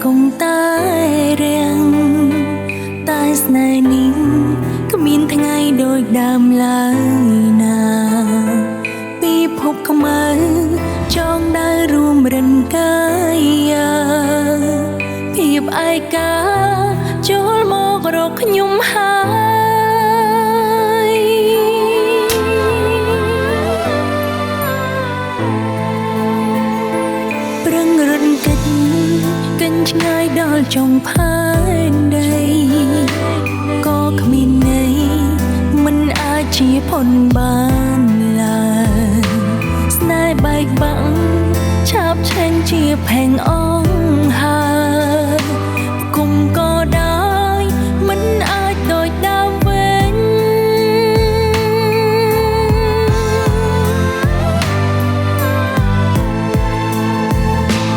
cùng tai riêng tai này nín có miên tháng ngày đôi đàm lại nà pi phúc không ai trong đã rùm rần cái pi ai cả chốn mò rọc nhung hai prang rần kinh ngay đôi trong phai đây có khmin này mình ai chỉ phồn ban là snai bay băng chắp trên chia phèn ong hà cùng có đai mình ai đôi đau bên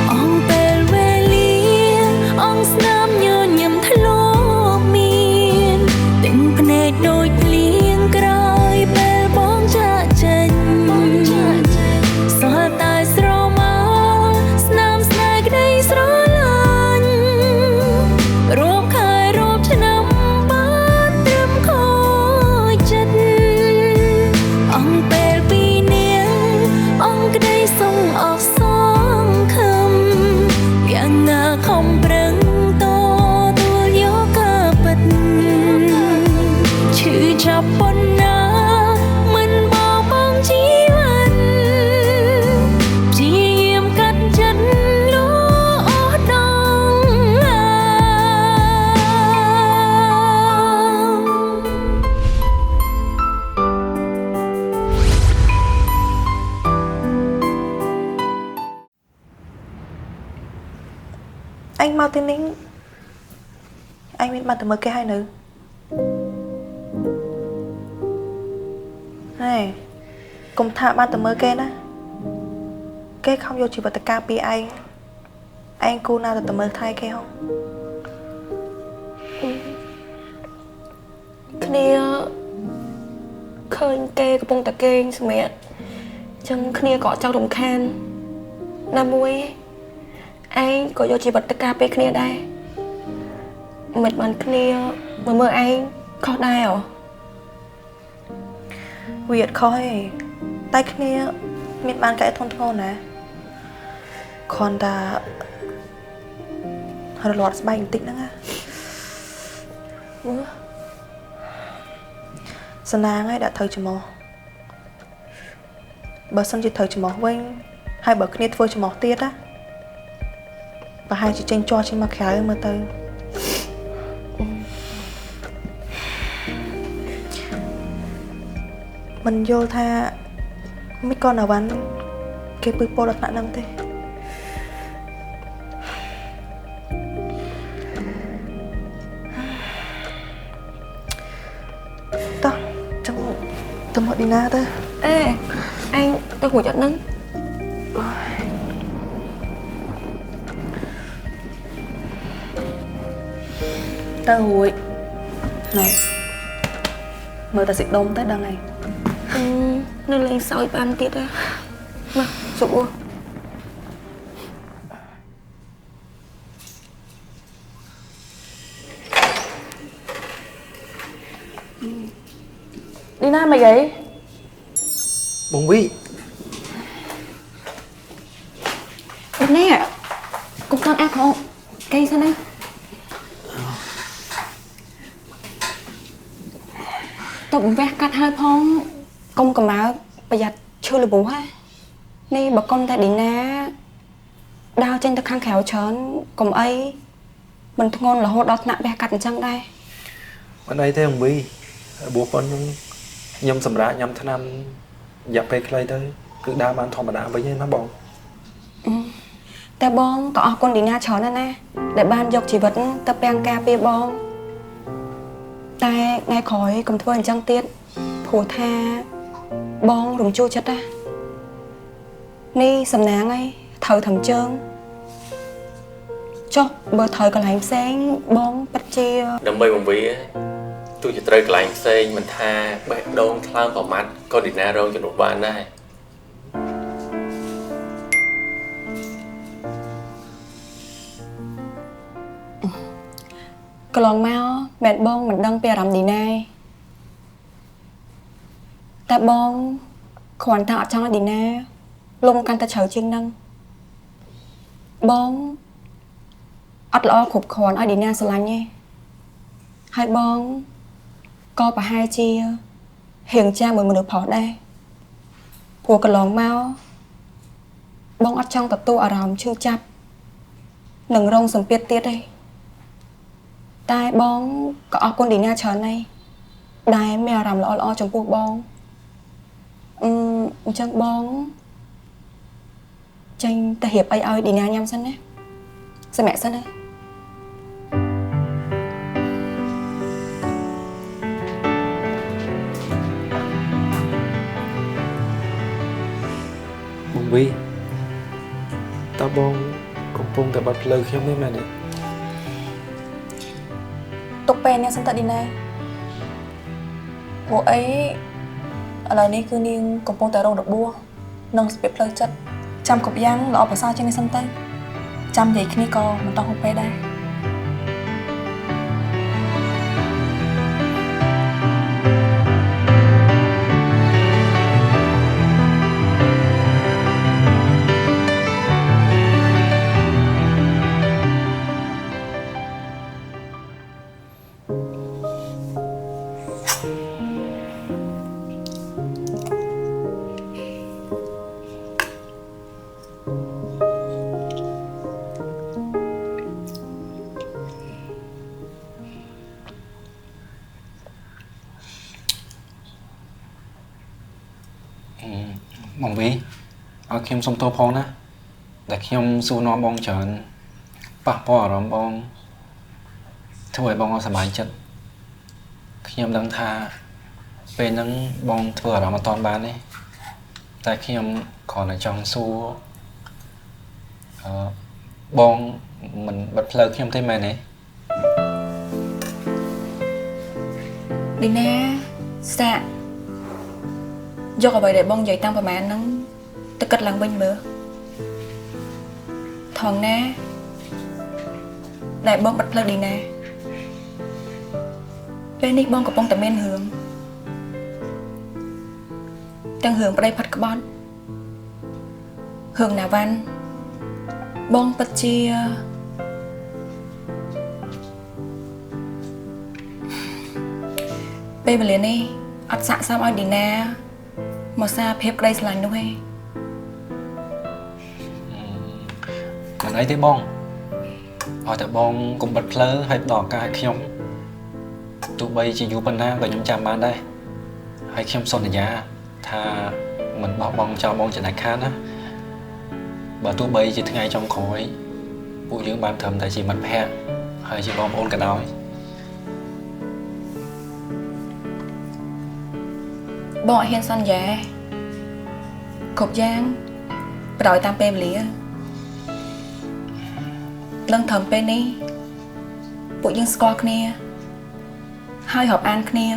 ong bèl về lia ong snam như nhầm thay lô miên tình phê đôi liêng cài bèl bóng cha chân xóa tai sro máu snam snai đây sro lan rộp khai rộp cho nắm bát đêm khói chất ong bèl pi niêng ong đây sông ọc sóng khâm yang ngà không prang to tua gió ca bật chữ chắp bôn na mình bỏ bóng chí văn chỉ im cắt chân lúa đông Anh mau tên Ninh. Anh biết bạn từ mới cái hai nữ. Này, cùng thả bạn từ mới cái đó. Cái không vô chỉ vật tất cả bị anh. Anh cô nào từ mới thay cái không? គ្នាឃើញគេកំពុងតែគេងសម្រាប់អញ្ចឹងគ្នាក៏ចង់រំខានណាមួយឯងក៏យកជីវិតទៅការពារគ្នាដែរមិនបានគ្នាមើលឯងខុសដែរហ៎ Vì vậy khó ấy. Tay kia miễn bán cái thôn thôn nè. Còn ta hơi lọt bánh tịnh đó nghe. Sơn nàng ấy đã thời cho mò. Bà sân chỉ thời cho mò quên. Hai bà kia thôi cho mò tiết á. Và hai chị tranh cho trên mặt khéo mà tới. Mình vô tha mấy con nào bán cái bươi bò đặt nạn năng thế. Tao trong tâm họ đi na ta. Ê anh tôi ngồi giận nâng Tao hùi. Này mời ta xịt đông tới đằng này. nó lên soi ban tiết á mà sụp Đi na mày vậy? Bông Vy nè cũng con ác không cây sao nè tôi cũng vẽ cắt hai phong công cầm áo bây giờ chưa là bố ha nè bà con ta đi ná đau trên ta khang khéo chớn cầm ấy mình ngon là hốt đọt nặng vẽ cắt chân đây Bạn đây thấy Bông Vy bố con nhâm sầm rã nhâm tháng năm dập về cái tới cứ đa bán thọ mà đá với nhau nó bong ta bong tỏ con đi na chớn nè để ban dọc chỉ vật ta beng ca pe bong ta ngay khỏi cầm thưa chân tiết phù tha bong rùng chua chất á ni sầm náng ấy thở thầm trơn cho bờ thời còn lạnh sáng bong bắt chia đâm bay Bông Vy tôi chỉ tới lạnh sáng mình tha bẹt đôn thao vào mặt có đi na rong cho nụ ban đây កន្លងមកមែនបងមិនដឹងពីអារម្មណ៍ឌីណាតែបងគ្រាន់តែអត់ចង់ឲ្យឌីណាលំកាន់តែជ្រៅជាងហ្នឹងបងអត់ល្អគ្រប់គ្រាន់ឲ្យឌីណាស្រឡាញ់ទេហើយបងក៏ប្រហែលជារៀងចាស់មួយមនុស្សប្រុសដែរព្រោះកន្លងមកបងអត់ចង់ទទួលអារម្មណ៍ឈឺចាប់នឹងរងសម្ពាធទៀតទេតែបងក៏អរគុណឌីណាច្រើនដែរដែលមានអារម្មណ៍ល្អៗចំពោះបងអញ្ចឹងបងចេញទៅរៀបអីឲ្យឌីណាញ៉ាំសិនណាសម្រាប់សិនណាបងវីតើបងកំពុងតែបាត់ផ្លូវខ្ញុំទេមែនទេទុកពេលនេះសិនតឌីណាព្រោះអីឥឡូវនេះគឺនាងកំពុងតែរងរបួសនិងស្ពាបផ្លូវចិត្តចាំគ្រប់យ៉ាងល្អប្រសើរជាងនេះសិនទៅចាំនិយាយគ្នាក៏មិនតោះហូបពេលដែរបងវីឲ្យខ្ញុំសុំទោសផងណាដែលខ្ញុំសួរនាំបងច្រើនប៉ះពាល់អារម្មណ៍បងធ្វើឲ្យបងអត់សប្បាយចិត្តខ្ញុំដឹងថាពេលហ្នឹងបងធ្វើអារម្មណ៍អត់តាន់បានទេតែខ្ញុំគ្រាន់តែចង់សួរបងមិនបិទផ្លូវខ្ញុំទេមែនទេឌីណាសាក់យកអ្វីដែលបងនិយាយតាំងប្រហែលហ្នឹងទៅគិតឡើងវិញមើលថងណាដែលបងបិទផ្លូវឌីណាពេលនេះបងកំពុងតែមានរឿងទាំងរឿងប្តីផាត់ក្បត់រឿងណាវ៉ាន់បងពិតជាពេលវេលានេះអត់ស័ក្តិសមឲ្យឌីណាមកសារភាពក្តីស្រឡាញ់នោះទេមិនអីទេបងឲ្យតែបងកុំបិទផ្លូវឲ្យដល់ឱកាសឲ្យខ្ញុំទោះបីជាយូរប៉ុណ្ណាក៏ខ្ញុំចាំបានដែរហើយខ្ញុំសន្យាថាមិនបោះបង់ចោលបងចំណាច់ខាតណាបើទោះបីជាថ្ងៃចុងក្រោយពួកយើងបានត្រឹមតែជាមិត្តភក្តិហើយជាបងប្អូនក៏ដោយបងអត់ហ៊ានសន្យាគ្រប់យ៉ាងប្រដោយតាមពេលវេលាឡើងត្រឹមពេលនេះពួកយើងស្គាល់គ្នាហើយរាប់អានគ្នា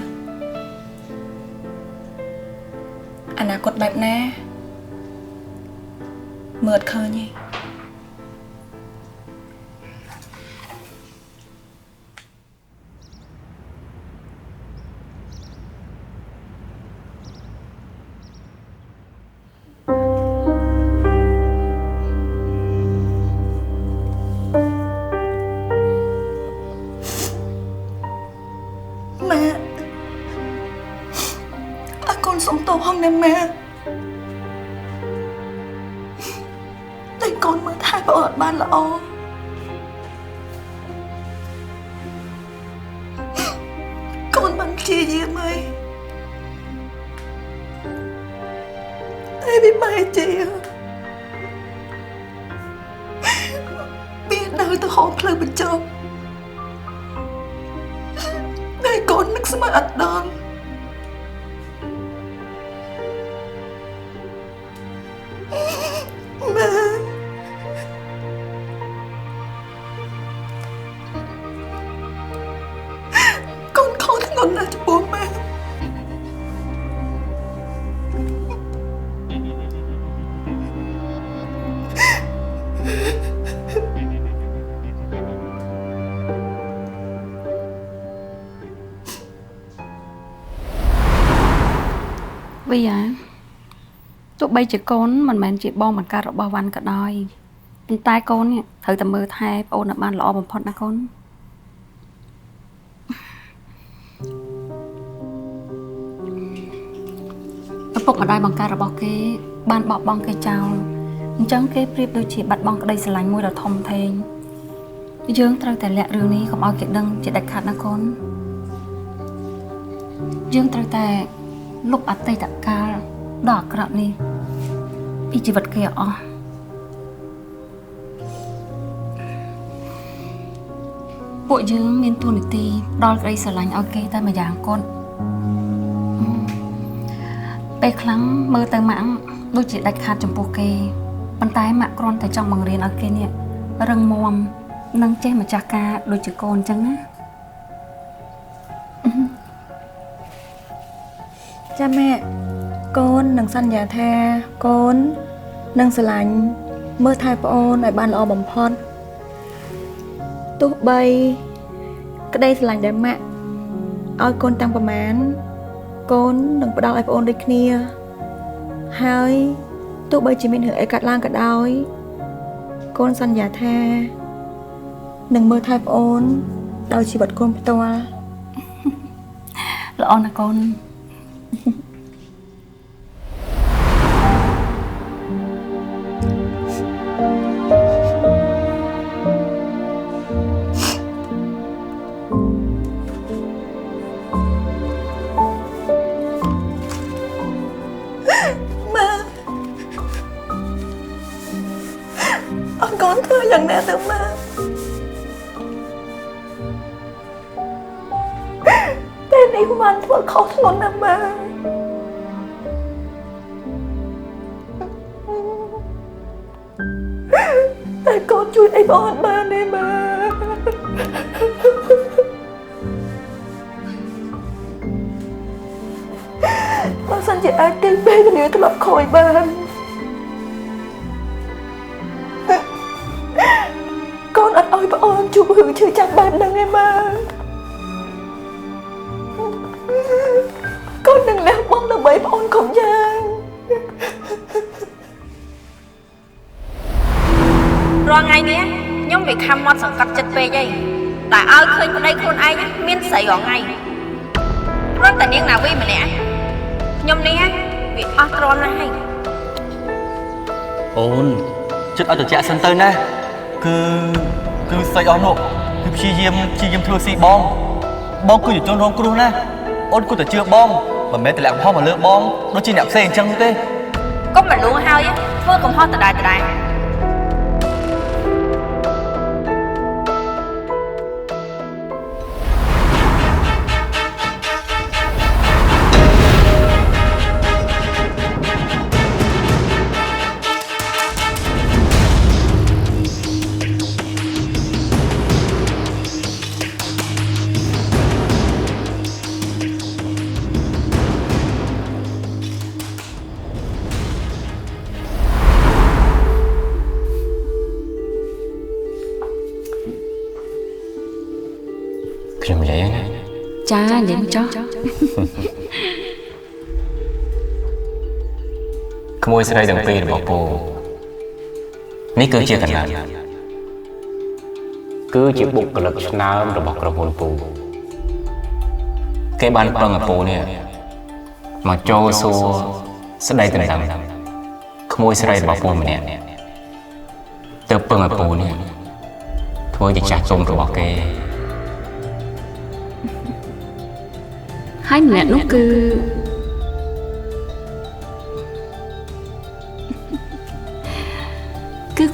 អនាគតបែបណាមើលអត់ឃើញទេសុំទោសផងណាម៉ែតែកូនមើលថែបងអត់បានល្អកូនបានព្យាយាមហើយតែវាបែរជាវានៅទៅហោផ្លូវបញ្ចប់តែកូននឹកស្មានអត់ដល់ វីហ៎ទោះបីជាកូនមិនមែនជាបងបង្កើតរបស់វ៉ាន់ក៏ដោយប៉ុន្តែកូននេះត្រូវតែមើលថែប្អូនឲ្យបានល្អបំផុតណាកូនឪពុកម្ដាយបង្កើតរបស់គេបានបោះបង់គេចោលអញ្ចឹងគេប្រៀបដូចជាបាត់បង់ក្តីស្រឡាញ់មួយដ៏ធំធេងយើងត្រូវតែលាក់រឿងនេះកុំឲ្យគេដឹងជាដាច់ខាតណាកូនយើងត្រូវតែលុបអតីតកាលដ៏អាក្រក់នេះពីជីវិតគេអស់ពួកយើងមានទួនាទីផ្ដល់ក្តីស្រឡាញ់ឲ្យគេតែម្យ៉ាងកូនពេលខ្លាំងមើលទៅម៉ាក់ដូចជាដាច់ខាតចំពោះគេប៉ុន្តែម៉ាក់គ្រាន់តែចង់បង្រៀនឲ្យគេនេះរឹងមាំនិងចេះម្ចាស់ការដូចជាកូនអញ្ចឹងណាចាម៉ែកូននឹងសន្យាថាកូននឹងស្រឡាញ់មើលថែប្អូនឲ្យបានល្អបំផុតទោះបីក្តីស្រឡាញ់ដែលម៉ាក់ឲ្យកូនតាំងប្រមាណកូននឹងផ្ដល់ឲ្យប្អូនដូចគ្នាហើយទោះបីជាមានរឿងអីកើតឡើងក៏ដោយកូនសន្យាថានឹងមើលថែប្អូនដោយជីវិតកូនផ្ទាល់ល្អណាស់កូនកូនធ្វើយ៉ាងណាទៅម៉ាតែនេះបានធ្វើខុសធ្ងន់ណាស់ម៉ាតែកូនជួយអីបងអត់បានទេម៉ាបើសិនជាអាចទិញពេលវេលាធ្លាប់ខូចបានកូនអត់ឲ្យប្អូនជួបរឿងឈឺចាប់បែបហ្នឹងឯម៉ាកូននឹងលះបង់ដើម្បីប្អូនគ្រប់យ៉ាងរាល់ថ្ងៃនេះខ្ញុំវាខំមកសង្កត់ចិត្តពេកអីតែឲ្យឃើញប្តីខ្លួនឯងមានស្រីរាល់ថ្ងៃព្រោះតែនាងណាវីម្នាក់ខ្ញុំនេះវាអស់ទ្រាំណាស់ហើយអូនចិត្តឲ្យត្រជាក់សិនទៅណាគឺស្អីអស់នោះគឺព្យាយាមធ្វើស៊ីបងគឺជាជនរងគ្រោះណាអូនគួរតែជឿបងមិនមែនតម្លាក់កំហុសមកលើបងដូចជាអ្នកផ្សេងអញ្ចឹងទេកុំមកលួងហើយធ្វើកំហុសដដែលខ្ញុំនិយាយហ្នឹងចានិយាយមកចុះក្មួយស្រីទាំងពីររបស់ពូនេះគឺជាកណ្ដាលគឺជាបុគ្គលិកឆ្នើមរបស់ក្រុមហ៊ុនពូគេបានប្រឹងឲ្យពូនេះមកចូលសួរស្ដីដណ្ដឹងក្មួយស្រីរបស់ពូម្នាក់ទៅពឹងឲ្យពូនេះធ្វើជាចាស់ទុំរបស់គេហើយម្នាក់នោះគឺ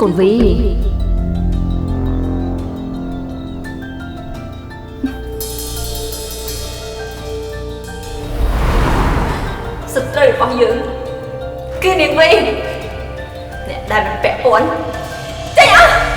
កូនវីសត្រូវរបស់យើងគឺនាងវីអ្នកដែលមិនពាក់ព័ន្ធចេញអស់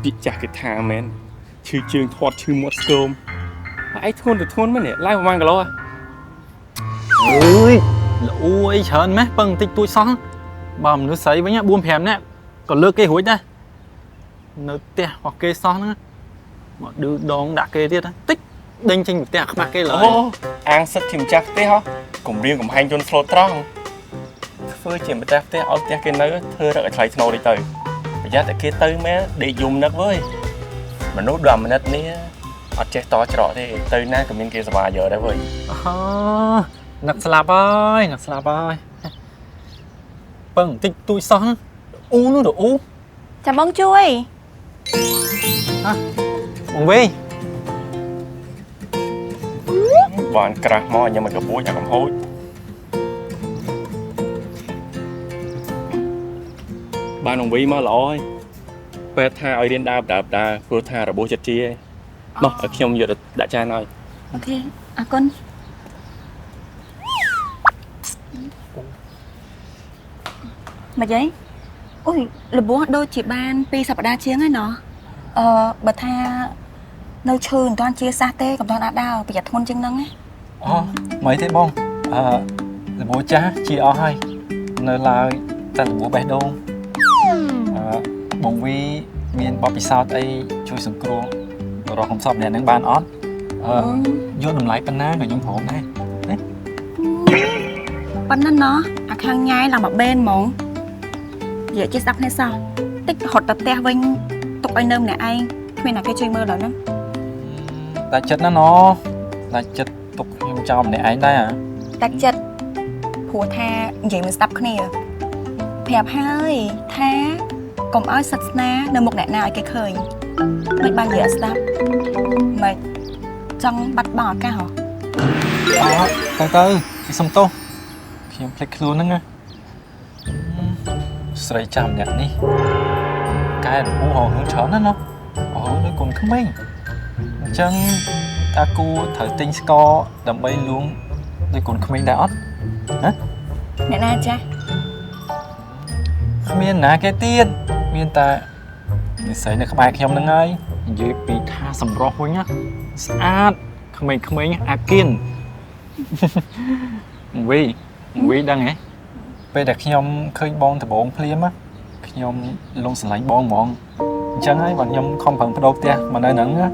ពាក្យចាស់គេថាមែនឈឺជើងធាត់ឈឺមាត់ស្គមហើយឯងធ្ងន់ទៅធ្ងន់មែននេះឡើងប្រហែលគីឡូ អើយល្អអីច្រើនម៉េះពឹងតិចតួចសោះបើមនុស្សស្រីវិញ 4-5 នាក់ក៏លើកគេរួចដែរនៅផ្ទះរបស់គេសោះហ្នឹងមកឌឺដងដាក់គេទៀតតិចដេញចេញពីផ្ទះខ្មាស់គេឡើយ អូអាងសិតជាម្ចាស់ផ្ទះហ៎កុំរៀងកំហែងជន់ស្លូតត្រង់ធ្វើជាម្ចាស់ផ្ទះឲ្យផ្ទះគេនៅធ្វើរឹកឲ្យថ្លៃថ្នូរនេះទៅប្រយ័ត្នតែគេទៅមែនដេកយំនឹកវើយមនុស្ស10 minute នេះអត់ចេះតច្រកទេទៅណាក៏មានគេសប្បាយយកដែរវើយ អូនឹកស្លាប់ហើយនឹកស្លាប់ហើយពឹងតិចតួចសោះអ៊ូនោះទៅអ៊ូ ចាំបងជួយ បងវិញ បានក្រាស់មកញ៉ាំមកកពួយអាកំហូចបានôngវីមកល្អហើយពេលថាឲ្យរៀនដើរព្រោះថារបួសចិត្តជាមកឲ្យខ្ញុំយកទៅដាក់ចានឲ្យ អូខេអរគុណមកយាយអូយរបួសដូចជាបាន2សប្តាហ៍ជាងហើយណោះ បើថានៅឈឺមិនទាន់ជាសះទេកំទាន់អាចដើរប្រយ័ត្នធ្ងន់ជាងហ្នឹងណា អូមិនទេបងរបួសចាស់ជាអស់ហើយនៅឡើយតែរបួសបេះដូងបងវីមានបទពិសោធន៍អីជួយសង្គ្រោះរកកំសត់អ្នកនឹងបានអត់យកតម្លៃប៉ុណ្ណាក៏ខ្ញុំព្រមដែរ ប៉ុណ្ណឹងណោះអាខាងញ៉ាយឡើងមកបេនហ្មងនិយាយចេះស្ដាប់គ្នាសោះតិចរត់ទៅផ្ទះវិញទុកឲ្យនៅម្នាក់ឯងគ្មានអ្នកគេជួយមើលដល់ហ្នឹង តែចិត្តណាណោតែចិត្តទុកខ្ញុំចោលម្នាក់ឯងដែរ តែចិត្តព្រោះថានិយាយមិនស្ដាប់គ្នាប្រាប់ហើយថាកុំឲ្យសិទ្ធស្នានៅមុខអ្នកណាឲ្យគេឃើញមិនបាននិយាយអត់ស្ដាប់មិនចង់បាត់បង់ឱកាសហ៎ ទៅសុំទោសខ្ញុំភ្លេចខ្លួនហ្នឹងណាស្រីចាំអ្នកនេះកែរបួសហងច្រើនណាស់ណោះដូចកូនក្មេងអញ្ចឹងតាគូត្រូវទិញស្ករដើម្បីលួងដូចកូនក្មេងដែរអត់ណា អ្នកណាចាស់ គ្មានណាគេទៀតមានតែនិស្ស័យនៅក្បែរខ្ញុំហ្នឹងហើយនិយាយពីថាសម្រស់វិញណាស្អាតក្មេងអាគៀនវីដឹងហ៎ពេលដែលខ្ញុំឃើញបងដំបងភ្លាមខ្ញុំលងស្រឡាញ់បងហ្មងអញ្ចឹងហើយបើខ្ញុំខំប្រឹងបដូរផ្ទះមកនៅហ្នឹងណា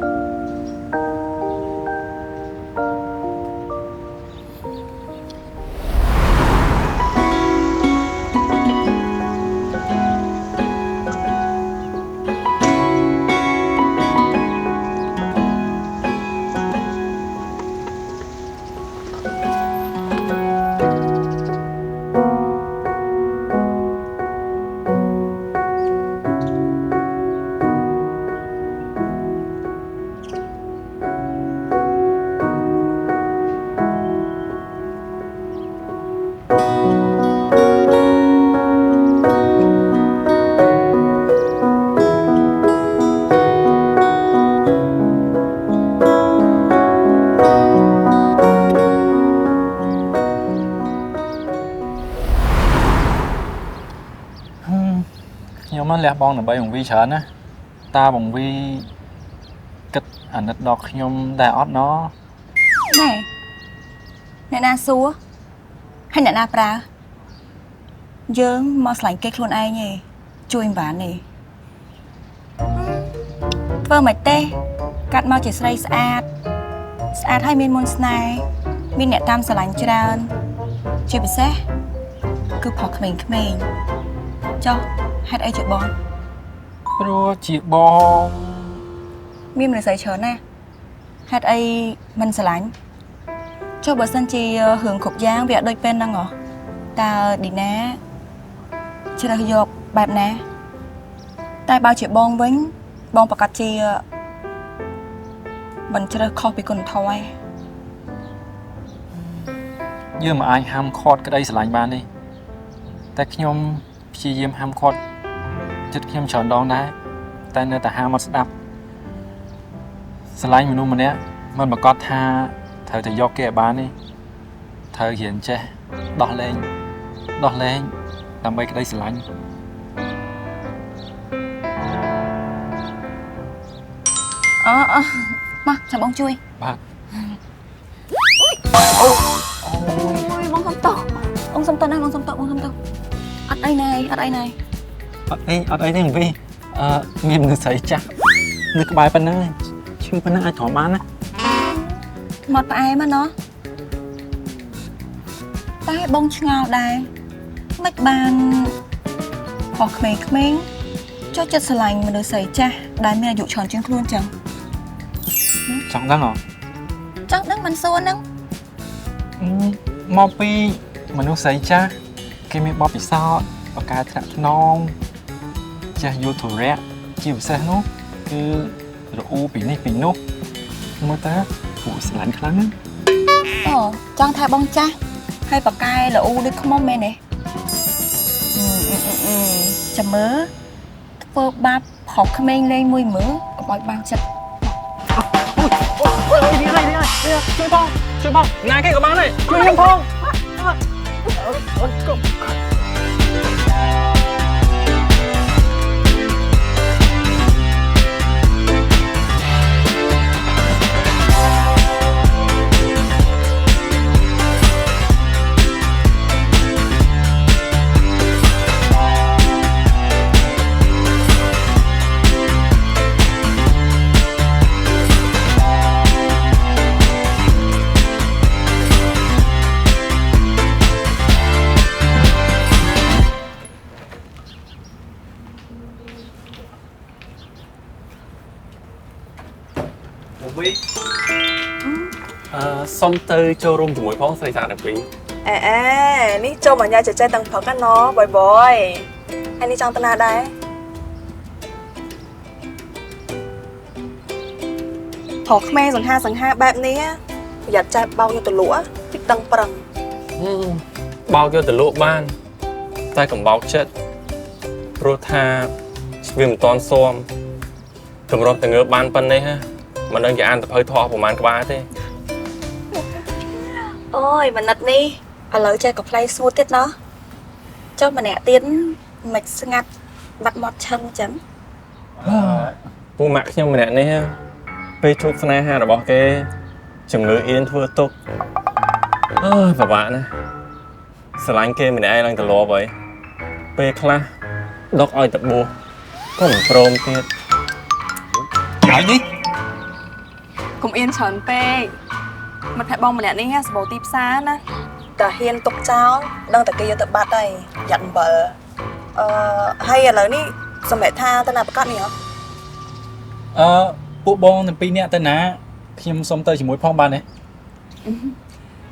ខ្ញុំលះបង់ដើម្បីបងវីច្រើនណាតាបងវីគិតអាណិតដល់ខ្ញុំដែរអត់ណោះ ណែអ្នកណាសួរហើយអ្នកណាប្រើយើងមកឆ្លាញ់គេខ្លួនឯងទេជួយមិនបានទេធ្វើមិនទេកាត់មកជាស្រីស្អាតហើយមានមុនស្នេហ៍មានអ្នកតាមស្រឡាញ់ច្រើនជាពិសេសគឺផុសក្មេងៗចុះហេតុអីជាបង ព្រោះជាបង មានមនុស្សស្រីច្រើនណាស់ហេតុអីមិនស្រឡាញ់ចុះបើសិនជារឿងគ្រប់យ៉ាងវាអត់ដូចពេលហ្នឹងហ៎តើឌីណាជ្រើសយកបែបណាតែបើជាបងវិញបងប្រកាសជាមិនជ្រើសខុសពីគុណធម៌ឯង យើងមិនអាចហាមឃាត់ក្តីស្រឡាញ់បានទេតែខ្ញុំព្យាយាមហាមឃាត់ចិត្តខ្ញុំច្រើនដងដែរតែនៅតែហាមអត់ស្ដាប់ស្រឡាញ់មនុស្សម្នាក់មិនប្រកាសថាត្រូវតែយកគេឲ្យបានទេត្រូវរៀនចេះដោះលែងដើម្បីក្តីស្រឡាញ់ មកចាំបងជួយ បាទ អូយបងសុំតោបងសុំតោណាបងសុំតោបងសុំតោអត់អីណែអត់អីណែ អត់អីទេវីមានមនុស្សស្រីចាស់នៅក្បែរប៉ុណ្ណឹងឈឺប៉ុណ្ណឹងអាចទ្រាំបានណា មកផ្អែមណោះតែបងឆ្ងល់ដែរមិនបានខុសក្មេងៗចូលចិត្តស្រឡាញ់មនុស្សស្រីចាស់ដែលមានអាយុច្រើនជាងខ្លួនចឹង ចង់ដឹងហ៎ ចង់ដឹងមិនសួរហ្នឹង មកពីមនុស្សស្រីចាស់គេមានបទពិសោធន៍បកកែថ្នាក់ថ្នមចេះយល់ធរៈជាពិសេសនោះគឺរអ៊ូពីនេះពីនោះមើលតើពួកស្រឡាញ់ខ្លាំងណាស់ អូចង់ថាបងចាស់ហើយប៉ាកែល្អូដូចខ្មុំមែនទេចាំមើលធ្វើបាបខុសក្មេងលេងមួយកុំឲ្យបានចិត្ត ជួយបងណាគេក៏បានដែរជួយខ្ញុំផង សុំទៅចូលរួមជាមួយផងស្រីសា12 នេះចូលមកញ៉ាចេះទាំងព្រឹកណោបយហើយនេះចង់ទៅណាដែរព្រោះក្មេងសង្ហាបែបនេះប្រយ័ត្នចាស់បោកយកទៅលក់តិចដឹងប្រឹង បោកយកទៅលក់បានតែកុំបោកចិត្តព្រោះថាវាមិនតាន់ស៊ាំតម្រុំតែងើបបានប៉ុណ្ណេះមិនដឹងជាអានទៅភៅធោះប្រហែលក្បាលទេ អូយមនិតនេះឥឡូវចេះក៏ផ្លៃសួរទៀតណោះចុះម្នាក់ទៀតមិនស្ងាត់បាត់មាត់ឆឹងចឹង ពូម៉ាក់ខ្ញុំម្នាក់នេះពេលជួបស្នេហារបស់គេជំងឺអៀនធ្វើទុកអើយពិបាកណាស់ស្រឡាញ់គេម្នាក់ឯងឡើងទៅលាប់ហើយពេលខ្លះដកឲ្យទៅបួសក៏មិនព្រមទៀត ហើយនេះ កុំអៀនច្រើនពេកមិត្តភក្តិបងម្នាក់នេះសបោទីផ្សារណាតែហ៊ានទុកចោលដឹងតែគេយកទៅបាត់ហើយយ៉ាត់អំបិលហើយឥឡូវនេះសម្រាប់ថាទៅណាប្រកាសនេះហ៎ ពួកបងទាំងពីរនាក់ទៅណាខ្ញុំសុំទៅជាមួយផងបានទេ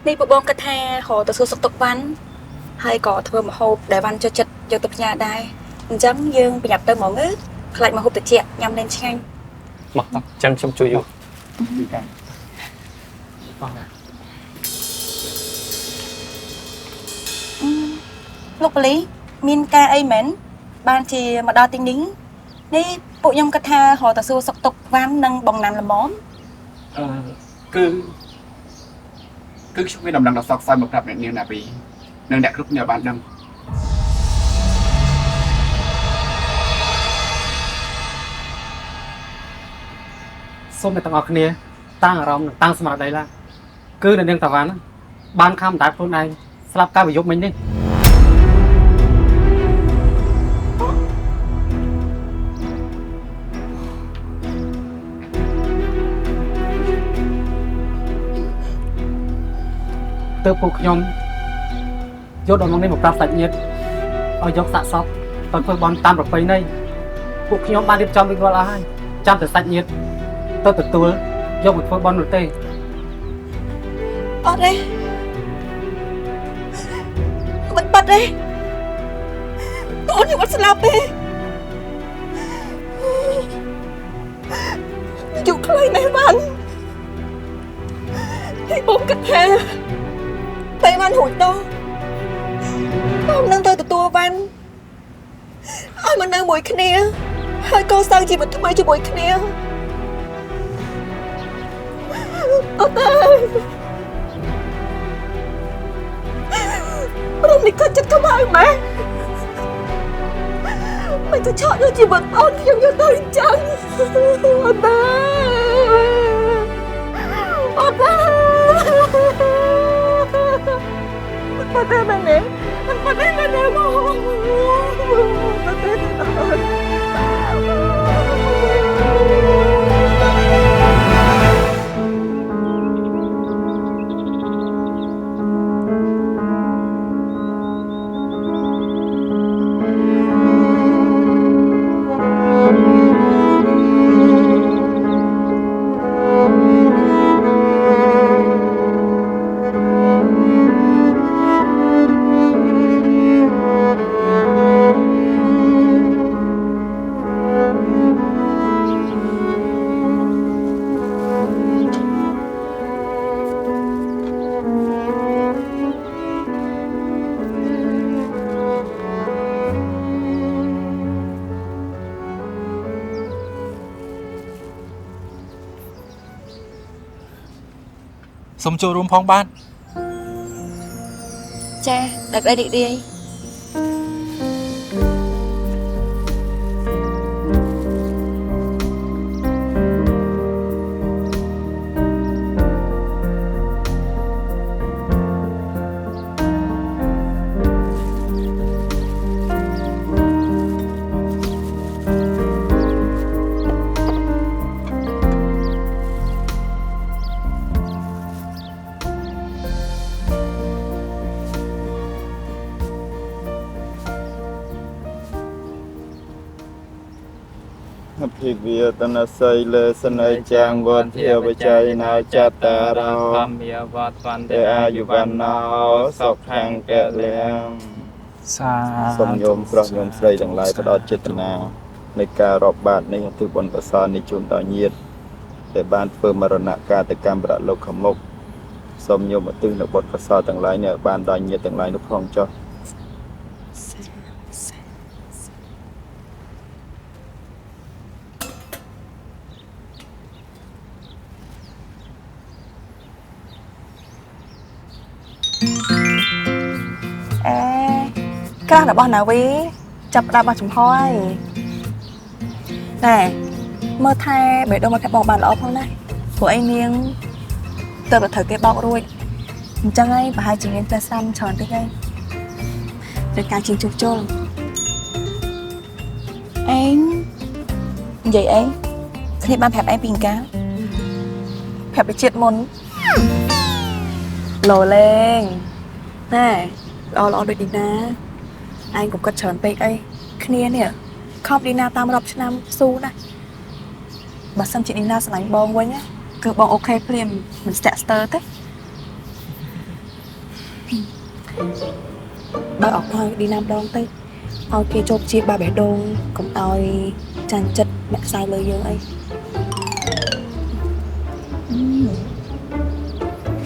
នេះពួកបងគិតថារកទៅសួរសុខទុក្ខវ៉ាន់ហើយក៏ធ្វើម្ហូបដែលវ៉ាន់ចូលចិត្តយកទៅផ្ញើដែរអញ្ចឹងយើងប្រញាប់ទៅហ្មងខ្លាចម្ហូបត្រជាក់ញ៉ាំលេងឆ្ងាញ់ មកចាំខ្ញុំជួយយក លោកប៉ូលីសមានការអីមែនបានជាមកដល់ទីនេះនេះពួកខ្ញុំគិតថារកទៅសួរសុខទុក្ខវ៉ាន់និងបងណាន់ល្មម គឺខ្ញុំមានដំណឹងដល់សោកសៅមកប្រាប់អ្នកនាងណាពីនិងអ្នកគ្រប់គ្នាបានដឹង សូមអ្នកទាំងអស់គ្នាតាំងអារម្មណ៍និងតាំងស្មារតីឡើងគឺនៅនាងតាវ៉ាន់បានខំដាច់ខ្លួនឯងស្លាប់កាលពីយប់មិញនេះទើបពួកខ្ញុំយកដំណឹងនេះមកប្រាប់សាច់ញាតិឲ្យយកសាកសពទៅធ្វើបន់តាមប្រពៃណីពួកខ្ញុំបានរៀបចំរួចរាល់អស់ហើយចាំតែសាច់ញាតិទៅទទួលយកមកធ្វើបន់នោះទេ អត់ទេមិនបាត់ទេកូនខ្ញុំអត់ស្លាប់ទេយុគខ្លីណាស់បានតែបងគិតថាតែបានរួចដល់បងនឹងទៅទទួលវ៉ាន់ឲ្យមកនៅមួយគ្នាហើយកសាងជីវិតថ្មីជាមួយគ្នាអត់ទេព្រមនេះក៏ចិត្តខ្មៅម៉ែមិនទៅឆក់យកជីវិតអូនខ្ញុំយកទៅអញ្ចឹងអត់ទេ សុំចូលរួមផងបាទ ចាដឹកដីរីករាយ ភិវាតនសីលេសនេចាងវន្ធាបច្ច័យណាចតារោធម្មយវត្តវន្តិអាយុវណ្ណោសុខខាងកលៀងសូមញោមប្រុសញោមស្រីទាំងឡាយផ្ដោតចេតនានៃការរាប់បាតនេះឧទ្ទិសបុណ្យកុសលនេះជូនដល់ញាតិដែលបានធ្វើមរណកាលទៅកម្មប្រលោកខាងមុខសូមញោមឧទ្ទិសនៅបុណ្យកុសលទាំងឡាយនេះឲ្យបានដល់ញាតិទាំងឡាយនោះផងចុះ ការរបស់ណាវីចាប់ដាក់មកចំហហើយតែមើលថែបេះដូងមកថែបងបានល្អផងណាព្រោះអីនាងទៅតែត្រូវគេបោករួចអញ្ចឹងហើយប្រហែលជាមានផ្លែសាំច្រើនតិចហើយត្រូវការជាងជួសជុលឯងនិយាយអីគ្នាបានប្រាប់ឯងពីកាលប្រាប់ទៅជាតិមុនលោលេងណែល្អដូចឌីណាឯងកុំគិតច្រើនពេកអីគ្នានេះខំឌីណាតាមរាប់ឆ្នាំស៊ូណាស់បើសិនជាឌីណាស្រឡាញ់បងវិញគឺបងអូខេព្រាមមិនស្ទាក់ស្ទើរទេបើអត់ឲ្យឌីណាម្ដងទៅឲ្យគេជោគជាបាបេះដូងកុំឲ្យចាញ់ចិត្តអ្នកខ្សែលើយើងអី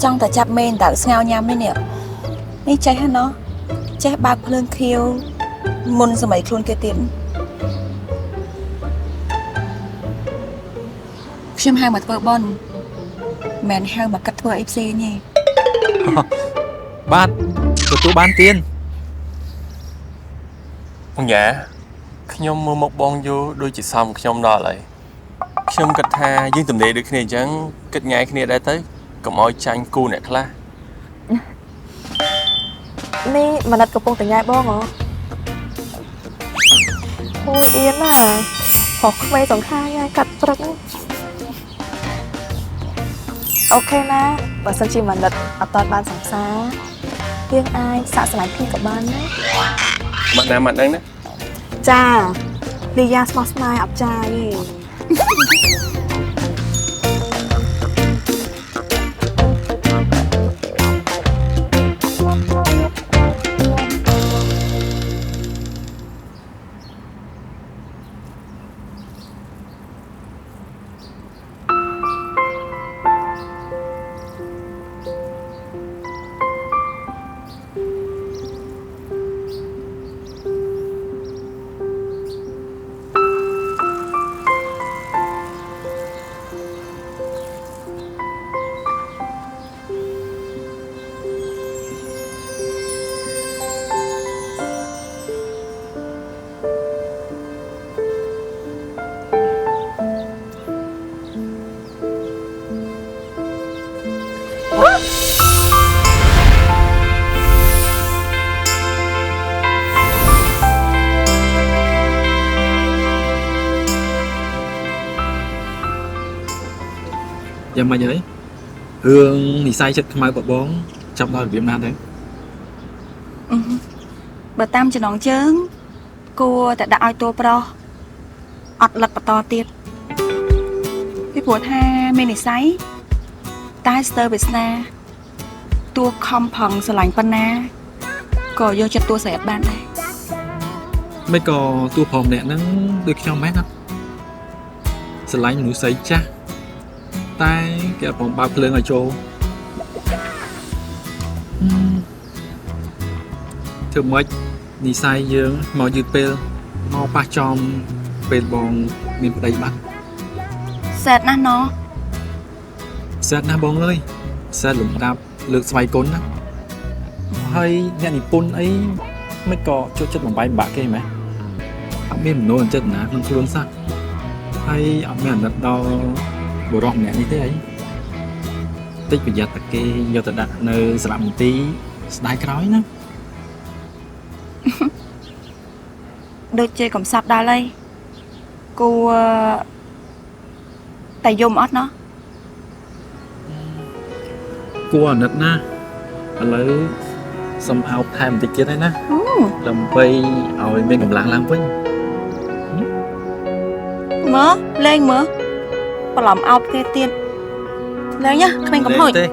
ចង់តែចាប់មេនតើស្ងោញ៉ាំនេះចេះហ៎ណោះចេះបើកភ្លើងខៀវមុនសម័យខ្លួនគេទៀតខ្ញុំហៅមកធ្វើបន់មិនហៅមកកាត់ធ្វើអីផ្សេងទេបាទទទួលបានទៀន បងយ៉ាខ្ញុំមើលមកបងយូរដូចជាសមខ្ញុំដល់ហើយខ្ញុំគិតថាយើងទំនេរដូចគ្នាអញ្ចឹងគិតញ៉ៃគ្នាដែរទៅកុំឲ្យចាញ់គូអ្នកខ្លះ នេះមនិតកំពុងតែញ៉ាយបងហ៎អូយអៀនណាហោះក្មេងសង្ខាញ៉ាយកាត់ព្រឹកអូខេណាបើសិនជាមនិតអត់តបានសង្សារយើងអាចសាកស្លាញ់គ្នាក៏បានណាមកណាមកដឹងណាចាលីយ៉ាស្មោះស្ម័យអត់ចាយទេ យ៉ាងម៉េចហើយរឿងនិស័យចិត្តខ្មៅបបងចាប់ដល់របៀបណាទៅ បើតាមចំណងជើងគួរតែដាក់ឲ្យតួប្រុសអត់លិតបន្តទៀតពីព្រោះថាមាននិស័យតែស្ទើរវាសនាតួខំប្រឹងស្រឡាញ់ប៉ុណ្ណាក៏យកចិត្តតួស្រីអត់បានដែរ មិនក៏តួផងម្នាក់ហ្នឹងដូចខ្ញុំមែនអត់ស្រឡាញ់មនុស្សស្រីចាស់តែគេអត់បំបើកភ្លើងឲ្យចូលធ្វើម៉េចនិស័យយើងមកយឺតពេលមកប៉ះចំពេលបងមានប្តីបាត់ សែតណាស់ណោះ សែតណាស់បងអើយ សិនលំដាប់លើកស្វ័យគុណណាហើយអ្នកនិពន្ធអីមិនក៏ចូលចិត្តបំបាយបាក់គេម៉េចអត់មានមនោអញ្ចឹងណាក្នុងខ្លួនសោះហើយអត់មានអាណិតដល់បុរសម្នាក់នេះទេអីតិចប្រយ័ត្នតែគេយកទៅដាក់នៅសារមន្ទីរស្ដាយក្រោយណា ដូចជាកំសត់ដល់ហើយគួរតែយំអត់ណោះ គួរអាណិតណាឥឡូវសុំអោបថែមបន្តិចទៀតហើយណាដើម្បីឲ្យមានកម្លាំងឡើងវិញ មើលលេងមើលបន្លំអោបគេទៀតលេងណាគ្មានកំហុស ទេ